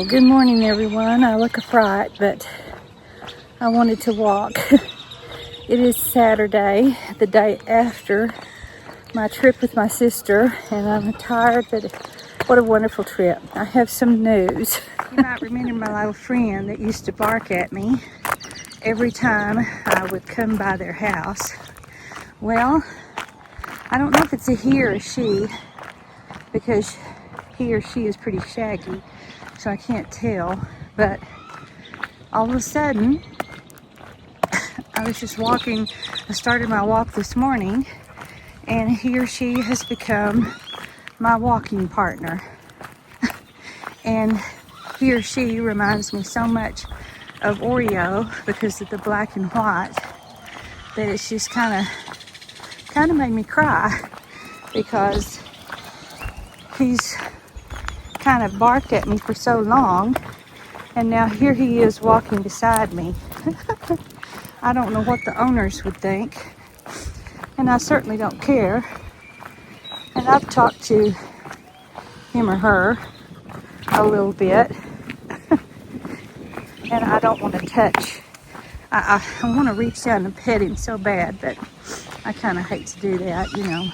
Well, good morning, everyone. I look a fright, but I wanted to walk. It is Saturday, the day after my trip with my sister, and I'm tired, but what a wonderful trip. I have some news. You might remember my little friend that used to bark at me every time I would come by their house. Well, I don't know if it's a he or a she, because he or she is pretty shaggy, so I can't tell. But all of a sudden, I was just walking. I started my walk this morning, and he or she has become my walking partner. And he or she reminds me so much of Oreo because of the black and white that it's just kind of made me cry, because he's kind of barked at me for so long, and now here he is walking beside me. I don't know what the owners would think, and I certainly don't care. And I've talked to him or her a little bit, and I don't want to touch. I want to reach down and pet him so bad, but I kind of hate to do that, you know.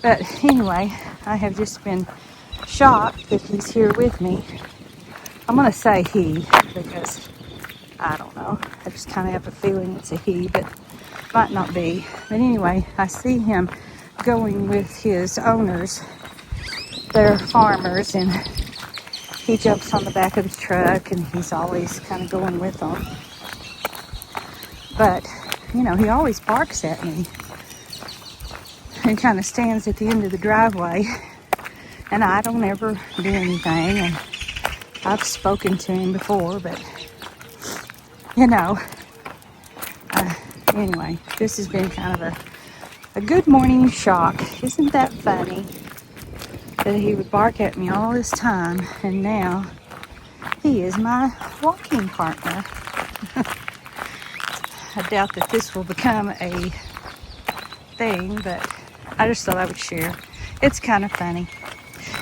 But anyway, I have just been shocked that he's here with me. I'm going to say he because I don't know. I just kind of have a feeling it's a he, but might not be. But anyway, I see him going with his owners. They're farmers, and he jumps on the back of the truck, and he's always kind of going with them. But, you know, he always barks at me and kind of stands at the end of the driveway, and I don't ever do anything. And I've spoken to him before, but, you know, anyway, this has been kind of a good morning shock. Isn't that funny that he would bark at me all this time, and now he is my walking partner. I doubt that this will become a thing, but I just thought I would share. It's kind of funny.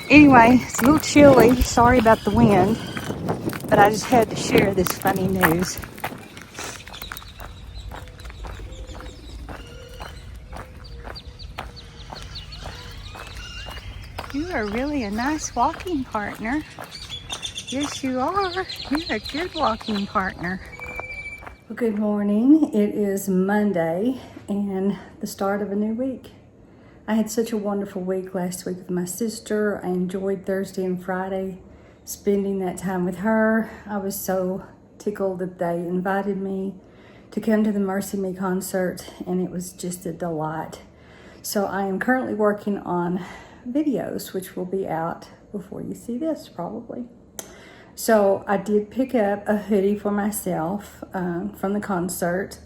Anyway, it's a little chilly. Sorry about the wind, but I just had to share this funny news. You are really a nice walking partner. Yes, you are. You're a good walking partner. Well, good morning. It is Monday and the start of a new week. I had such a wonderful week last week with my sister. I enjoyed Thursday and Friday spending that time with her. I was so tickled that they invited me to come to the Mercy Me concert, and it was just a delight. So I am currently working on videos, which will be out before you see this probably. So I did pick up a hoodie for myself from the concert.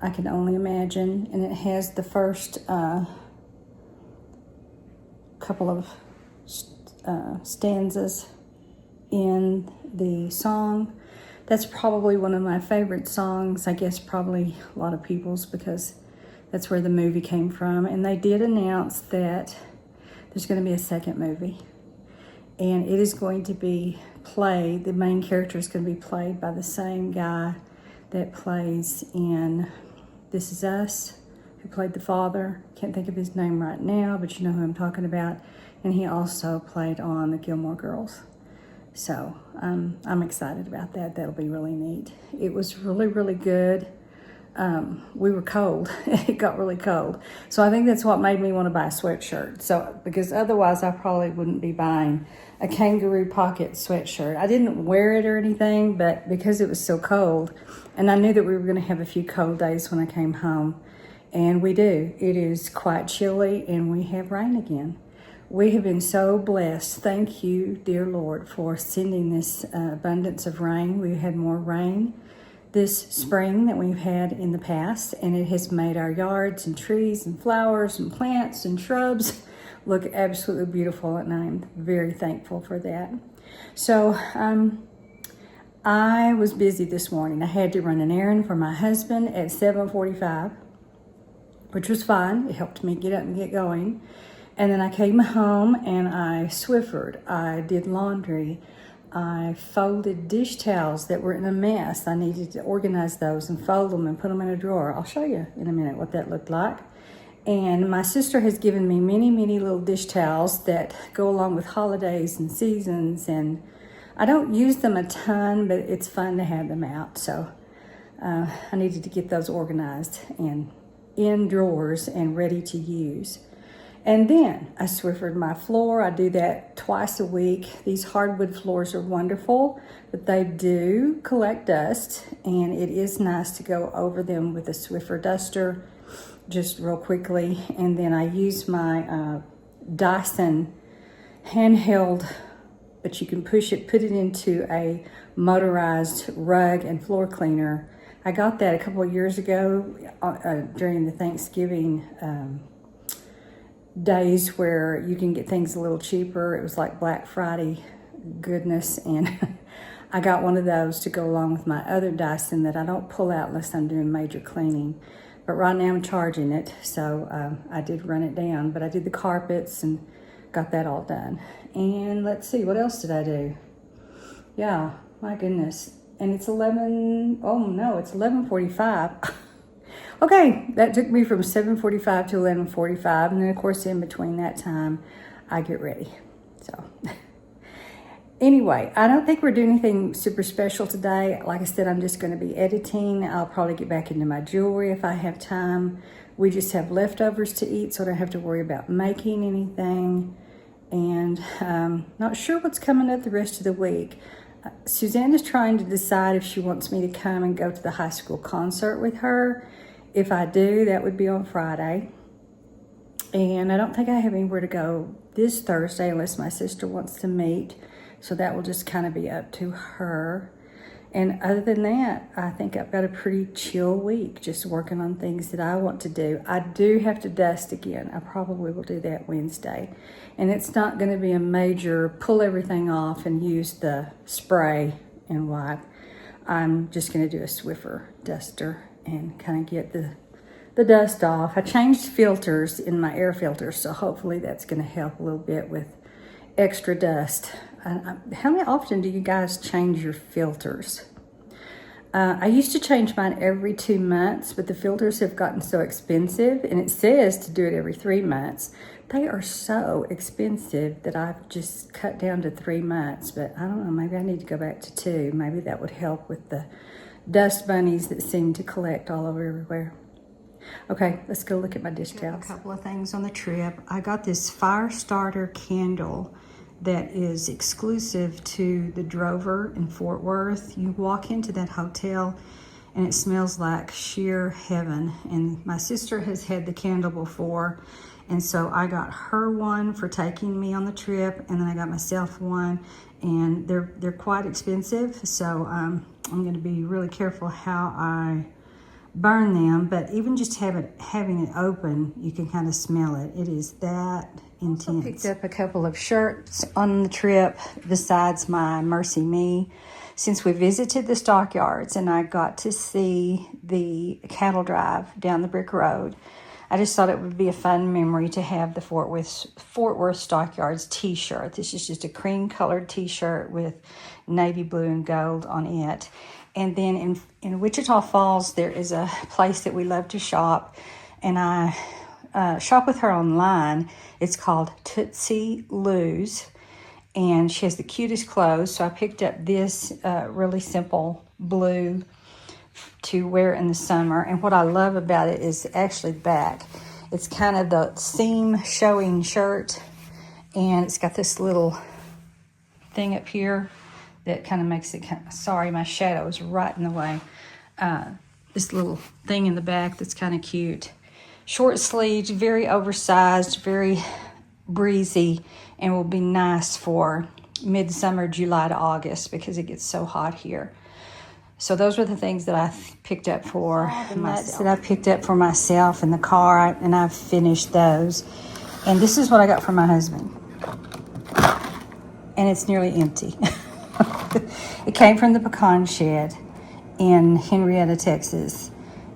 I can only imagine, and it has the first couple of stanzas in the song. That's probably one of my favorite songs. I guess probably a lot of people's, because that's where the movie came from. And they did announce that there's going to be a second movie, and it is going to be played, the main character is going to be played by the same guy that plays in This Is Us, who played the father. Can't think of his name right now, but you know who I'm talking about. And he also played on the Gilmore Girls. So I'm excited about that. That'll be really neat. It was really, really good. We were cold. It got really cold. So I think that's what made me want to buy a sweatshirt. So, because otherwise I probably wouldn't be buying a kangaroo pocket sweatshirt. I didn't wear it or anything, but because it was so cold, and I knew that we were going to have a few cold days when I came home, and we do. It is quite chilly, and we have rain again. We have been so blessed. Thank you, dear Lord, for sending this abundance of rain. We've had more rain this spring than we've had in the past, and it has made our yards and trees and flowers and plants and shrubs look absolutely beautiful, and I'm very thankful for that. So I was busy this morning. I had to run an errand for my husband at 7:45, which was fine. It helped me get up and get going. And then I came home and I Swiffered. I did laundry. I folded dish towels that were in a mess. I needed to organize those and fold them and put them in a drawer. I'll show you in a minute what that looked like. And my sister has given me many, many little dish towels that go along with holidays and seasons. And I don't use them a ton, but it's fun to have them out. So I needed to get those organized and in drawers and ready to use. And then I Swiffered my floor. I do that twice a week. These hardwood floors are wonderful, but they do collect dust, and it is nice to go over them with a Swiffer duster just real quickly. And then I use my Dyson handheld, but you can push it, put it into a motorized rug and floor cleaner. I got that a couple of years ago during the Thanksgiving days where you can get things a little cheaper. It was like Black Friday goodness, and I got one of those to go along with my other Dyson that I don't pull out unless I'm doing major cleaning. But right now I'm charging it, so I did run it down. But I did the carpets and got that all done. And let's see, what else did I do? Yeah, my goodness. And it's 11:45. Okay, that took me from 7:45 to 11:45, and then of course in between that time, I get ready. So anyway, I don't think we're doing anything super special today. Like I said, I'm just going to be editing. I'll probably get back into my jewelry if I have time. We just have leftovers to eat, so I don't have to worry about making anything. And not sure what's coming up the rest of the week. Suzanne is trying to decide if she wants me to come and go to the high school concert with her. If I do, that would be on Friday. And I don't think I have anywhere to go this Thursday unless my sister wants to meet. So that will just kind of be up to her. And other than that, I think I've got a pretty chill week, just working on things that I want to do. I do have to dust again. I probably will do that Wednesday. And it's not going to be a major pull everything off and use the spray and wipe. I'm just going to do a Swiffer duster and kind of get the dust off. I changed filters in my air filters, so hopefully that's going to help a little bit with extra dust. How often do you guys change your filters? I used to change mine every 2 months, but the filters have gotten so expensive, and it says to do it every 3 months. They are so expensive that I've just cut down to 3 months, but I don't know, maybe I need to go back to 2. Maybe that would help with the dust bunnies that seem to collect all over everywhere. Okay, let's go look at my dish towels. A couple of things on the trip. I got this fire starter candle that is exclusive to the Drover in Fort Worth. You walk into that hotel and it smells like sheer heaven. And my sister has had the candle before, and so I got her one for taking me on the trip, and then I got myself one, and they're quite expensive, so I'm going to be really careful how I burn them. But even just having it open, you can kind of smell it. It is that intense. I picked up a couple of shirts on the trip besides my Mercy Me, since we visited the stockyards and I got to see the cattle drive down the brick road. I just thought it would be a fun memory to have the Fort Worth Stockyards t-shirt. This is just a cream colored t-shirt with navy blue and gold on it. And then in Wichita Falls, there is a place that we love to shop, and I shop with her online. It's called Tootsie Lou's, and she has the cutest clothes. So I picked up this really simple blue to wear in the summer. And what I love about it is actually the back. It's kind of the seam showing shirt, and it's got this little thing up here that kind of makes it sorry, my shadow is right in the way. This little thing in the back that's kind of cute. Short sleeved, very oversized, very breezy, and will be nice for midsummer, July to August, because it gets so hot here. So those were the things that I picked up for myself. That I picked up for myself in the car, and I've finished those. And this is what I got for my husband. And it's nearly empty. It came from the pecan shed in Henrietta, Texas,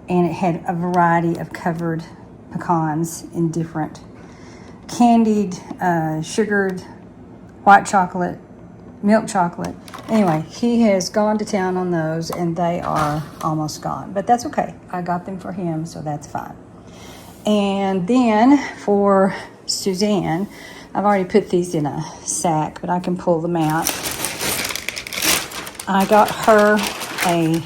and it had a variety of covered pecans in different candied, sugared, white chocolate, milk chocolate. Anyway, he has gone to town on those, and they are almost gone. But that's okay. I got them for him, so that's fine. And then for Suzanne, I've already put these in a sack, but I can pull them out. I got her a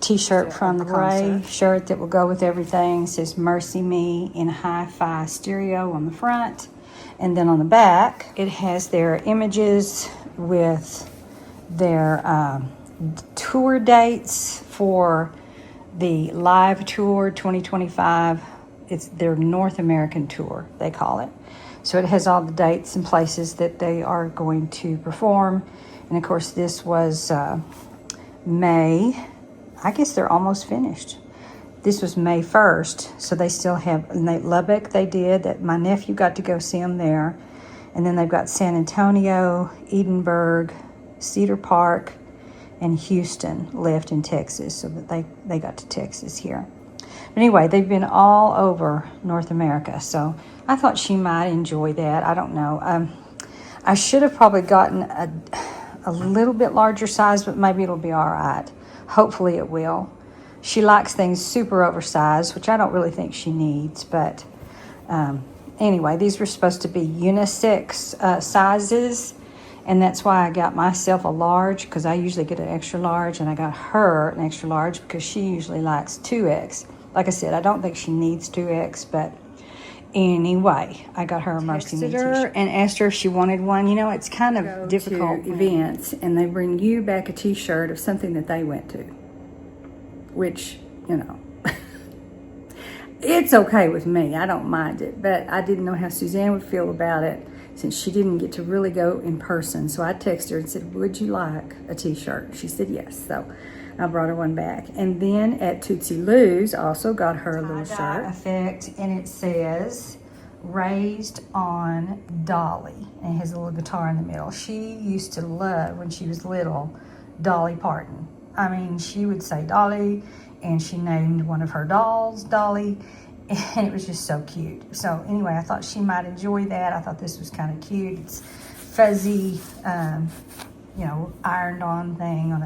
t-shirt from the gray shirt that will go with everything. It says Mercy Me in hi-fi stereo on the front. And then on the back, it has their images with their tour dates for the live tour 2025. It's their North American tour, they call it. So it has all the dates and places that they are going to perform. And of course, this was May. I guess they're almost finished. This was May 1st, so they still have, Lubbock they did, that my nephew got to go see them there. And then they've got San Antonio, Edinburgh, Cedar Park, and Houston left in Texas, so that they got to Texas here. But anyway, they've been all over North America, so I thought she might enjoy that. I don't know. I should have probably gotten a little bit larger size, but maybe it'll be all right. Hopefully it will. She likes things super oversized, which I don't really think she needs. But anyway, these were supposed to be unisex sizes. And that's why I got myself a large, because I usually get an extra large. And I got her an extra large because she usually likes 2X. Like I said, I don't think she needs 2X. But anyway, I got her a Mercy Me t-shirt and asked her if she wanted one. You know, it's kind of difficult events, and they bring you back a t-shirt of something that they went to, which, you know, it's okay with me. I don't mind it, but I didn't know how Suzanne would feel about it since she didn't get to really go in person. So I texted her and said, would you like a t-shirt? She said yes. So I brought her one back. And then at Tootsie Lou's, I also got her a little shirt effect, and it says Raised on Dolly, and it has a little guitar in the middle. She used to love, when she was little, Dolly Parton. I mean, she would say Dolly, and she named one of her dolls Dolly, and it was just so cute. So anyway, I thought she might enjoy that. I thought this was kind of cute. It's fuzzy, you know, ironed on thing on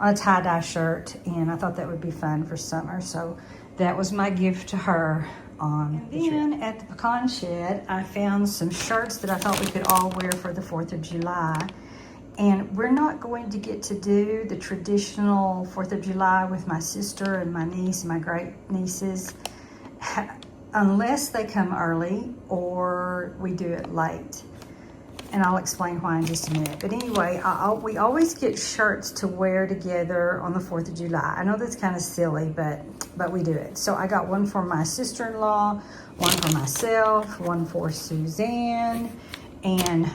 a tie-dye shirt, and I thought that would be fun for summer. So that was my gift to her on the trip. And then at the Pecan Shed, I found some shirts that I thought we could all wear for the 4th of July. And we're not going to get to do the traditional 4th of July with my sister and my niece and my great nieces unless they come early or we do it late. And I'll explain why in just a minute. But anyway, we always get shirts to wear together on the 4th of July. I know that's kind of silly, but we do it. So I got one for my sister-in-law, one for myself, one for Suzanne. And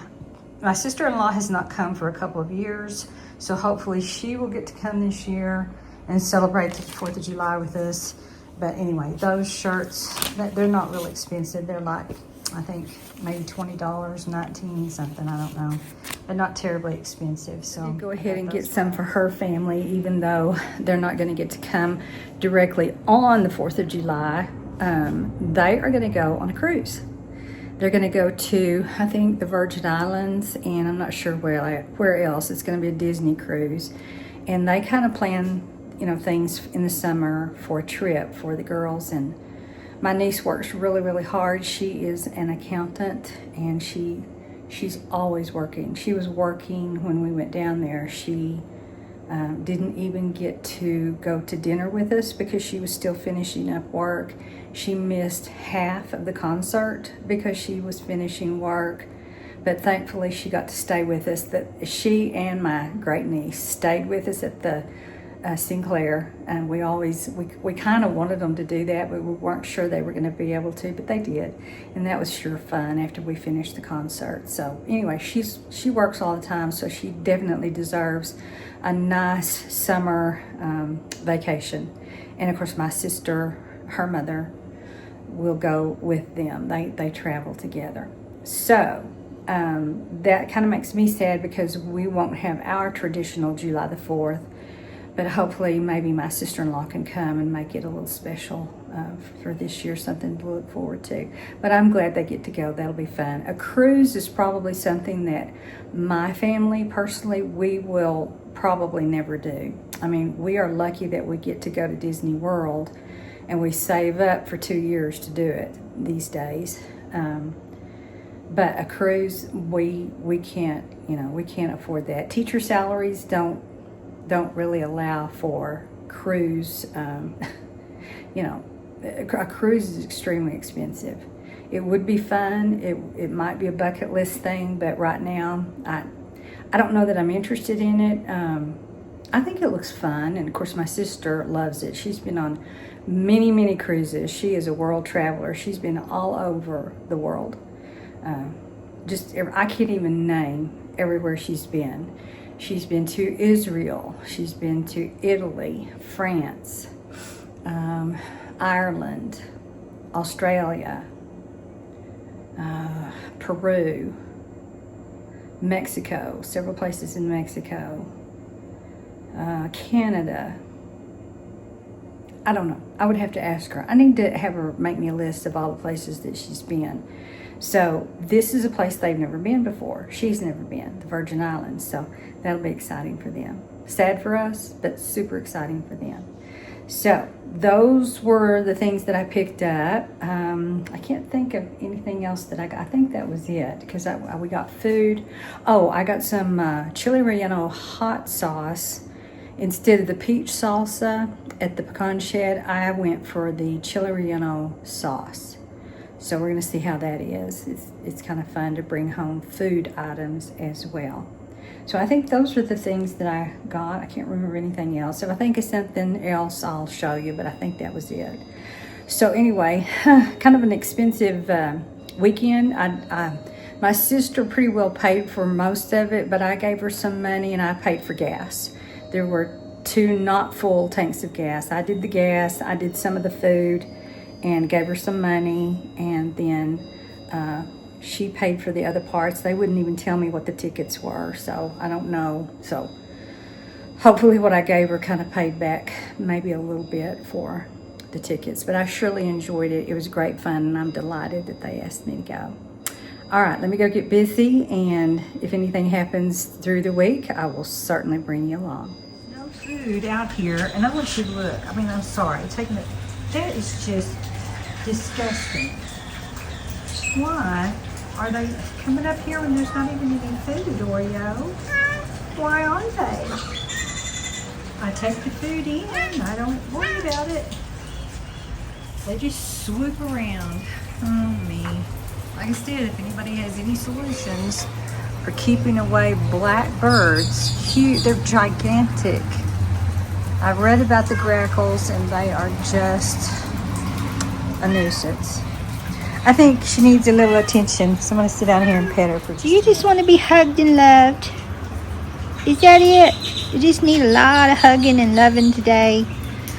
my sister-in-law has not come for a couple of years, so hopefully she will get to come this year and celebrate the 4th of July with us. But anyway, those shirts, they're not really expensive. They're like, I think maybe $20, 19 something, I don't know. They're not terribly expensive. So go ahead and get some for her family, even though they're not going to get to come directly on the 4th of July. They are going to go on a cruise. They're going to go to, I think, the Virgin Islands, and I'm not sure where else. It's going to be a Disney cruise. And they kind of plan, you know, things in the summer for a trip for the girls. And my niece works really, really hard. She is an accountant, and she's always working. She was working when we went down there. She didn't even get to go to dinner with us because she was still finishing up work. She missed half of the concert because she was finishing work, but thankfully she got to stay with us. That she and my great niece stayed with us at the Sinclair, and we kind of wanted them to do that, but we weren't sure they were going to be able to, but they did, and that was sure fun after we finished the concert. So anyway, she works all the time, so she definitely deserves a nice summer vacation. And of course, my sister, her mother, will go with them. They travel together. So that kind of makes me sad because we won't have our traditional July the 4th. But hopefully maybe my sister-in-law can come and make it a little special for this year, something to look forward to. But I'm glad they get to go. That'll be fun. A cruise is probably something that my family, personally, we will probably never do. I mean, we are lucky that we get to go to Disney World, and we save up for 2 years to do it these days. But a cruise, we can't, we can't afford that. Teacher salaries don't really allow for cruise. A cruise is extremely expensive. It would be fun. It might be a bucket list thing, but right now, I don't know that I'm interested in it. I think it looks fun, and of course my sister loves it. She's been on many, many cruises. She is a world traveler. She's been all over the world. I can't even name everywhere she's been. She's been to Israel. She's been to Italy, France, Ireland, Australia, Peru, Mexico, several places in Mexico, Canada. I don't know. I would have to ask her. I need to have her make me a list of all the places that she's been. So this is a place they've never been before. She's never been, the Virgin Islands. So that'll be exciting for them. Sad for us, but super exciting for them. So those were the things that I picked up. I can't think of anything else that I got. I think that was it, because we got food. Oh, I got some chili relleno hot sauce. Instead of the peach salsa at the pecan shed, I went for the chili relleno sauce. So we're going to see how that is. It's kind of fun to bring home food items as well. So I think those are the things that I got. I can't remember anything else. If I think of something else, I'll show you, but I think that was it. So anyway, kind of an expensive weekend. My sister pretty well paid for most of it, but I gave her some money and I paid for gas. There were 2 not full tanks of gas. I did the gas, I did some of the food, and gave her some money, and then she paid for the other parts. They wouldn't even tell me what the tickets were, so I don't know. So hopefully what I gave her kind of paid back maybe a little bit for the tickets, but I surely enjoyed it. It was great fun, and I'm delighted that they asked me to go. All right, let me go get busy, and if anything happens through the week, I will certainly bring you along. No food out here, and I want you to look. I mean, I'm sorry, that is just disgusting. Why are they coming up here when there's not even any food, Oreo? Why are they? I take the food in. I don't worry about it. They just swoop around. Oh, me. Like I said, if anybody has any solutions for keeping away black birds, they're gigantic. I've read about the grackles, and they are just a nuisance. I think she needs a little attention. So I'm going to sit down here and pet her for just Do you just want to be hugged and loved? Is that it? You just need a lot of hugging and loving today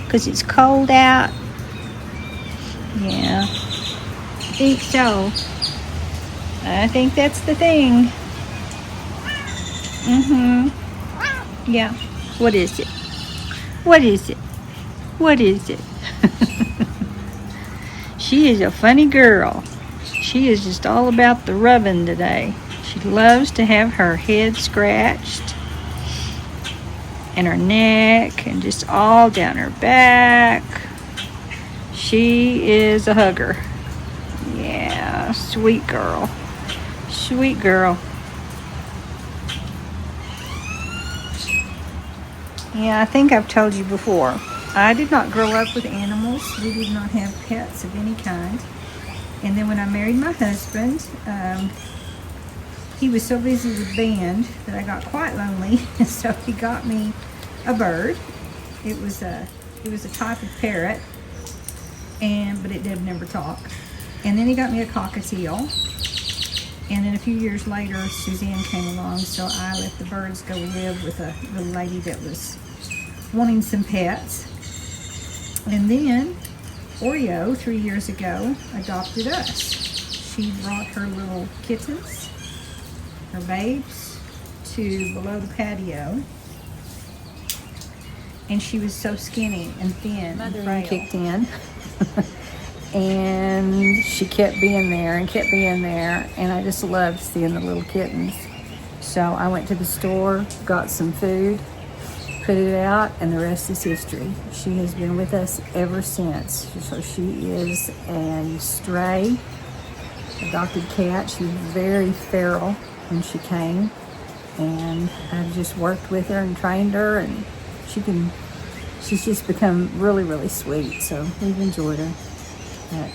because it's cold out? Yeah, I think so. I think that's the thing. Yeah. What is it? What is it? What is it? She is a funny girl. She is just all about the rubbing today. She loves to have her head scratched and her neck and just all down her back. She is a hugger. Yeah, sweet girl. Sweet girl. Yeah, I think I've told you before. I did not grow up with animals. We did not have pets of any kind. And then when I married my husband, he was so busy with band that I got quite lonely. And so he got me a bird. It was a type of parrot, but it did never talk. And then he got me a cockatiel. And then a few years later, Suzanne came along, so I let the birds go live with a little lady that was wanting some pets. And then Oreo, 3 years ago, adopted us. She brought her little kittens, her babes, to below the patio. And she was so skinny and thin and frail. Kicked in. And she kept being there and kept being there, and I just loved seeing the little kittens. So I went to the store, got some food, put it out, and the rest is history. She has been with us ever since. So she is a stray adopted cat. She was very feral when she came, and I've just worked with her and trained her, and she's just become really, really sweet. So we've enjoyed her. But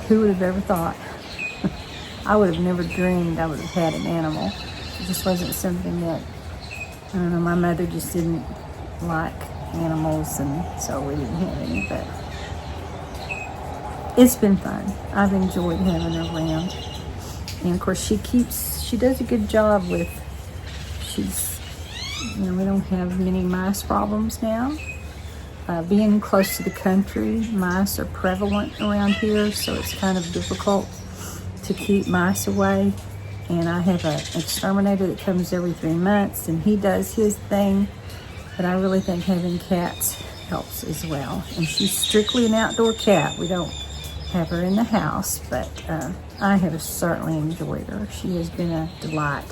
who would have ever thought? I would have never dreamed I would have had an animal. It just wasn't something that, I don't know, my mother just didn't like animals, and so we didn't have any, but it's been fun. I've enjoyed having her around. And of course she does a good job with, we don't have many mice problems now. Being close to the country, mice are prevalent around here, so it's kind of difficult to keep mice away. And I have an exterminator that comes every 3 months, and he does his thing. But I really think having cats helps as well. And she's strictly an outdoor cat. We don't have her in the house, but I have certainly enjoyed her. She has been a delight,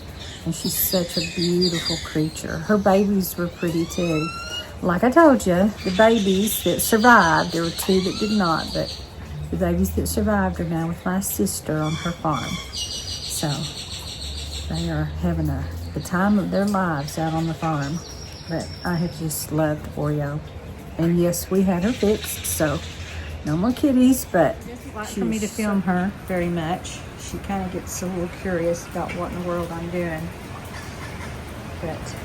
and she's such a beautiful creature. Her babies were pretty too. Like I told you, the babies that survived, there were 2 that did not, but the babies that survived are now with my sister on her farm. So they are having the time of their lives out on the farm. But I have just loved Oreo. And yes, we had her fixed, so no more kitties, but She doesn't like for me to film her very much. She kind of gets a little curious about what in the world I'm doing. But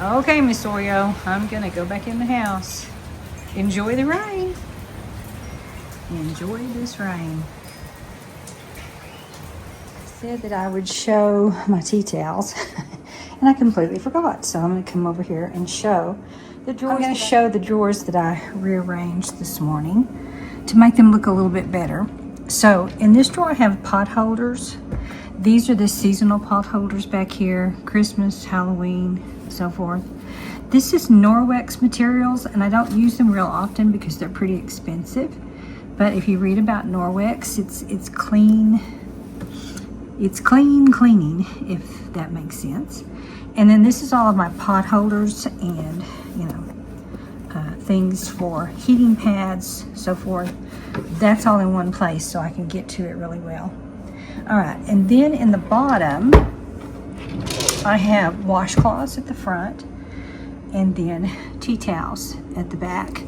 okay, Miss Oreo, I'm gonna go back in the house. Enjoy the rain. Enjoy this rain. I said that I would show my tea towels, and I completely forgot. So I'm gonna come over here and show the drawers. I'm gonna show the drawers that I rearranged this morning to make them look a little bit better. So in this drawer I have pot holders. These are the seasonal pot holders back here, Christmas, Halloween, so forth. This is Norwex materials, and I don't use them real often because they're pretty expensive. But if you read about Norwex, it's clean. It's cleaning, if that makes sense. And then this is all of my pot holders and, things for heating pads, so forth. That's all in one place, so I can get to it really well. All right, and then in the bottom, I have washcloths at the front, and then tea towels at the back,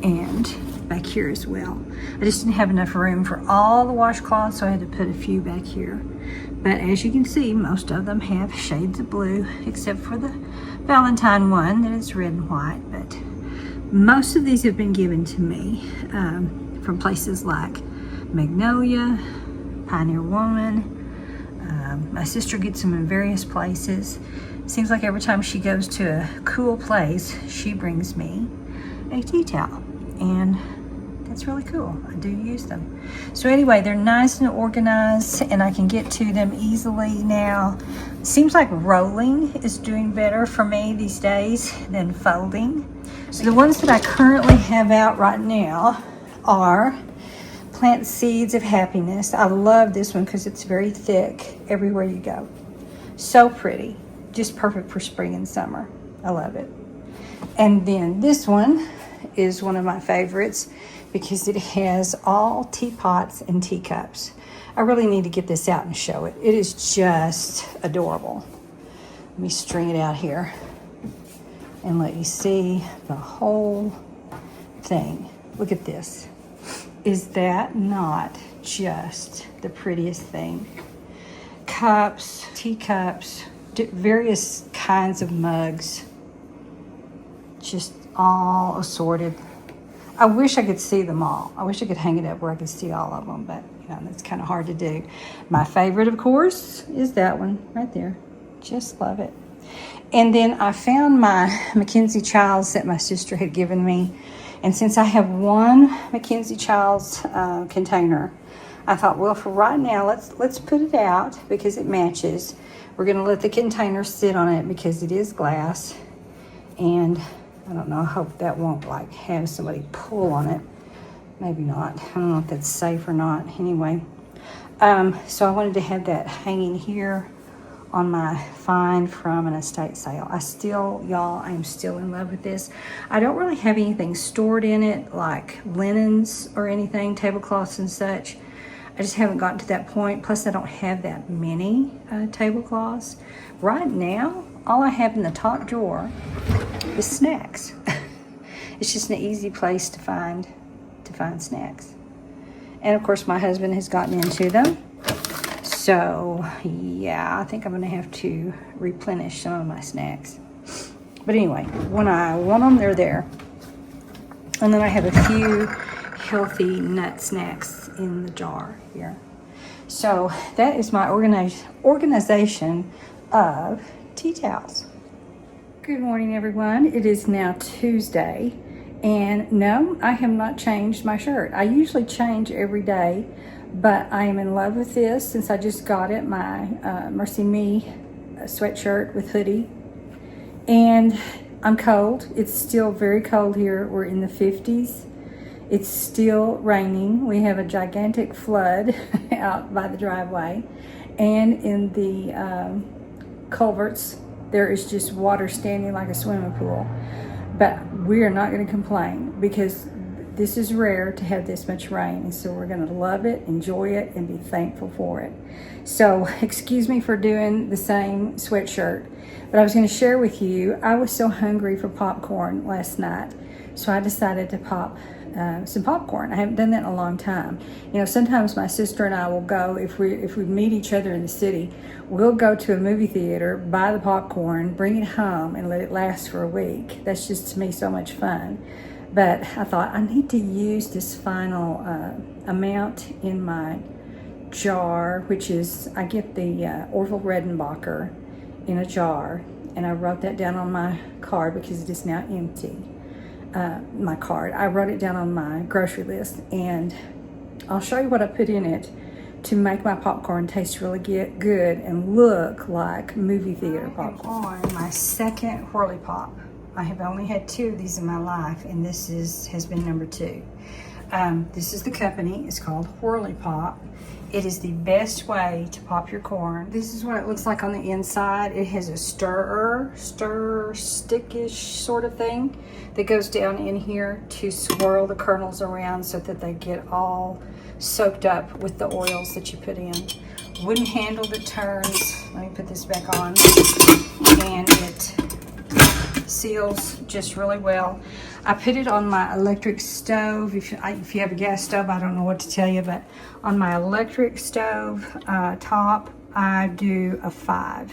and back here as well. I just didn't have enough room for all the washcloths, so I had to put a few back here. But as you can see, most of them have shades of blue, except for the Valentine one that is red and white. But most of these have been given to me from places like Magnolia, Pioneer Woman. My sister gets them in various places. Seems like every time she goes to a cool place, she brings me a tea towel, and that's really cool. I do use them. So anyway, they're nice and organized, and I can get to them easily now. Seems like rolling is doing better for me these days than folding. So the ones that I currently have out right now are Plant Seeds of Happiness. I love this one because it's very thick everywhere you go. So pretty. Just perfect for spring and summer. I love it. And then this one is one of my favorites because it has all teapots and teacups. I really need to get this out and show it. It is just adorable. Let me string it out here and let you see the whole thing. Look at this. Is that not just the prettiest thing? Cups, teacups, various kinds of mugs, just all assorted. I wish I could see them all. I wish I could hang it up where I could see all of them, but that's kind of hard to do. My favorite, of course, is that one right there. Just love it. And then I found my Mackenzie Childs that my sister had given me. And since I have one Mackenzie Childs container, I thought, well, for right now, let's put it out because it matches. We're going to let the container sit on it because it is glass. And I don't know. I hope that won't like have somebody pull on it. Maybe not. I don't know if that's safe or not. Anyway, so I wanted to have that hanging here on my find from an estate sale. I am still in love with this. I don't really have anything stored in it, like linens or anything, tablecloths and such. I just haven't gotten to that point. Plus, I don't have that many tablecloths. Right now, all I have in the top drawer is snacks. It's just an easy place to find snacks. And of course, my husband has gotten into them. So, yeah, I think I'm going to have to replenish some of my snacks. But anyway, when I want them, they're there. And then I have a few healthy nut snacks in the jar here. So, that is my organization of tea towels. Good morning, everyone. It is now Tuesday. And no, I have not changed my shirt. I usually change every day. But I am in love with this since I just got it, my Mercy Me sweatshirt with hoodie. And I'm cold. It's still very cold here. We're in the 50s. It's still raining. We have a gigantic flood out by the driveway. And in the culverts, there is just water standing like a swimming pool. But we are not going to complain because this is rare to have this much rain, and so we're going to love it, enjoy it, and be thankful for it. So, excuse me for doing the same sweatshirt, but I was going to share with you, I was so hungry for popcorn last night, so I decided to pop some popcorn. I haven't done that in a long time. You know, sometimes my sister and I will go, if we meet each other in the city, we'll go to a movie theater, buy the popcorn, bring it home, and let it last for a week. That's just, to me, so much fun. But I thought I need to use this final amount in my jar, which is, I get the Orville Redenbacher in a jar. And I wrote that down on my card because it is now empty. My card. I wrote it down on my grocery list. And I'll show you what I put in it to make my popcorn taste really good and look like movie theater popcorn. On my second Whirly Pop. I have only had 2 of these in my life, and this has been number 2. This is the company. It's called Whirly Pop. It is the best way to pop your corn. This is what it looks like on the inside. It has a stir stickish sort of thing that goes down in here to swirl the kernels around so that they get all soaked up with the oils that you put in. Wooden handle that turns. Let me put this back on. And it seals just really well. I put it on my electric stove. If you have a gas stove, I don't know what to tell you, but on my electric stove top, I do a 5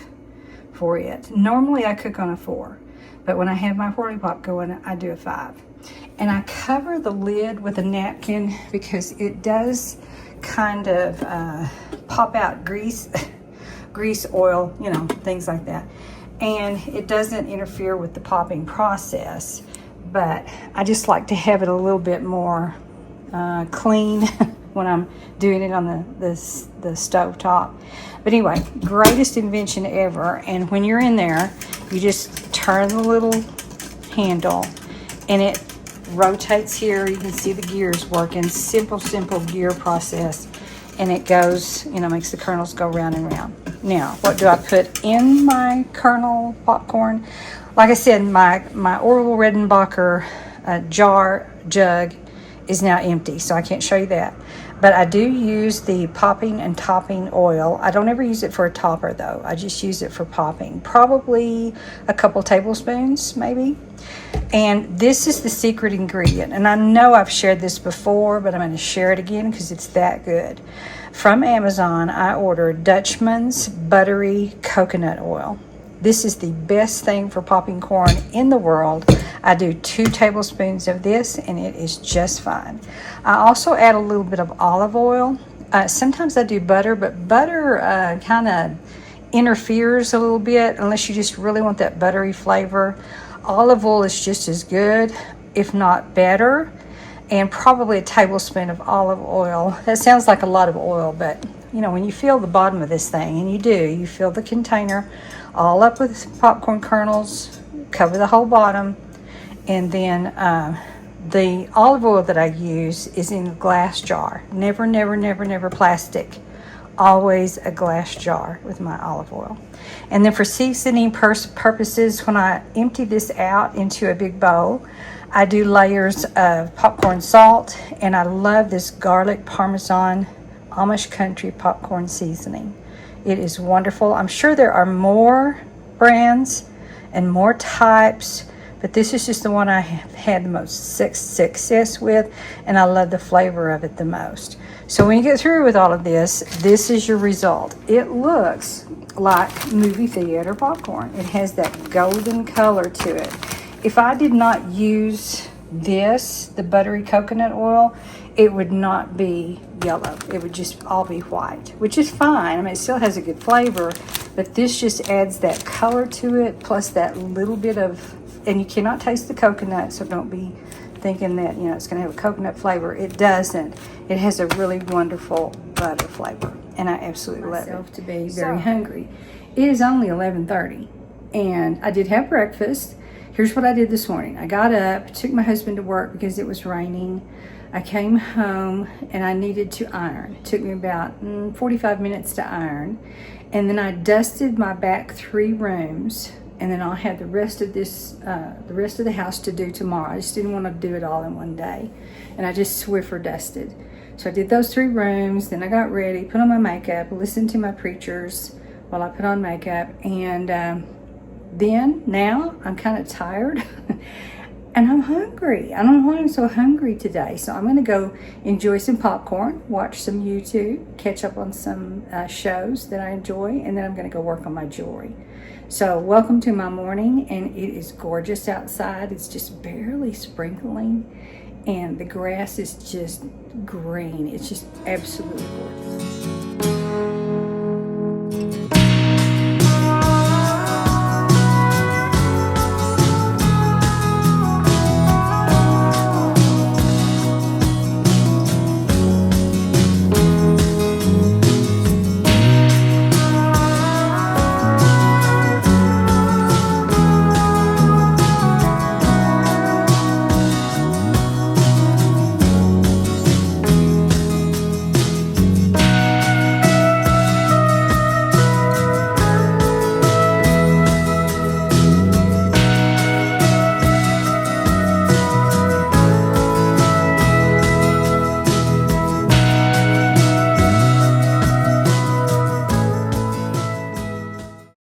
for it. Normally I cook on a 4, but when I have my Whirly Pop going, I do a 5. And I cover the lid with a napkin because it does kind of pop out grease, oil, you know, things like that. And it doesn't interfere with the popping process, but I just like to have it a little bit more clean when I'm doing it on the stove top. But anyway, greatest invention ever. And when you're in there, you just turn the little handle and it rotates here. You can see the gears working. Simple gear process. And it goes, you know, makes the kernels go round and round. Now, what do I put in my kernel popcorn? Like I said, my Orville Redenbacher jug is now empty, so I can't show you that. But I do use the popping and topping oil. I don't ever use it for a topper, though. I just use it for popping. Probably a couple tablespoons, maybe. And this is the secret ingredient. And I know I've shared this before, but I'm going to share it again because it's that good. From Amazon, I ordered Dutchman's Buttery Coconut Oil. This is the best thing for popping corn in the world. I do 2 tablespoons of this, and it is just fine. I also add a little bit of olive oil. Sometimes I do butter, but butter kind of interferes a little bit unless you just really want that buttery flavor. Olive oil is just as good, if not better, and probably a tablespoon of olive oil. That sounds like a lot of oil, but you know, when you fill the bottom of this thing, and you fill the container all up with popcorn kernels, cover the whole bottom, And then the olive oil that I use is in a glass jar. Never, never, never, never plastic. Always a glass jar with my olive oil. And then for seasoning purposes, when I empty this out into a big bowl, I do layers of popcorn salt, and I love this garlic parmesan Amish country popcorn seasoning. It is wonderful. I'm sure there are more brands and more types, but this is just the one I have had the most success with, and I love the flavor of it the most. So when you get through with all of this, this is your result. It looks like movie theater popcorn. It has that golden color to it. If I did not use this, the buttery coconut oil, it would not be yellow. It would just all be white, which is fine. I mean, it still has a good flavor, but this just adds that color to it, plus that little bit of, and you cannot taste the coconut, so don't be thinking that, you know, it's going to have a coconut flavor. It doesn't. It has a really wonderful butter flavor, and I absolutely love it. To be very hungry. It is only 11:30, and I did have breakfast. Here's what I did this morning. I got up, took my husband to work because it was raining. I came home and I needed to iron. It took me about 45 minutes to iron. And then I dusted my back 3 rooms, and then I'll have the rest of the house to do tomorrow. I just didn't want to do it all in one day. And I just Swiffer dusted. So I did those 3 rooms, then I got ready, put on my makeup, listened to my preachers while I put on makeup, and then now I'm kind of tired and I'm hungry. I don't know why I'm so hungry today. So I'm going to go enjoy some popcorn, watch some YouTube, catch up on some shows that I enjoy, and then I'm going to go work on my jewelry. So welcome to my morning, and it is gorgeous outside. It's just barely sprinkling, and the grass is just green. It's just absolutely gorgeous.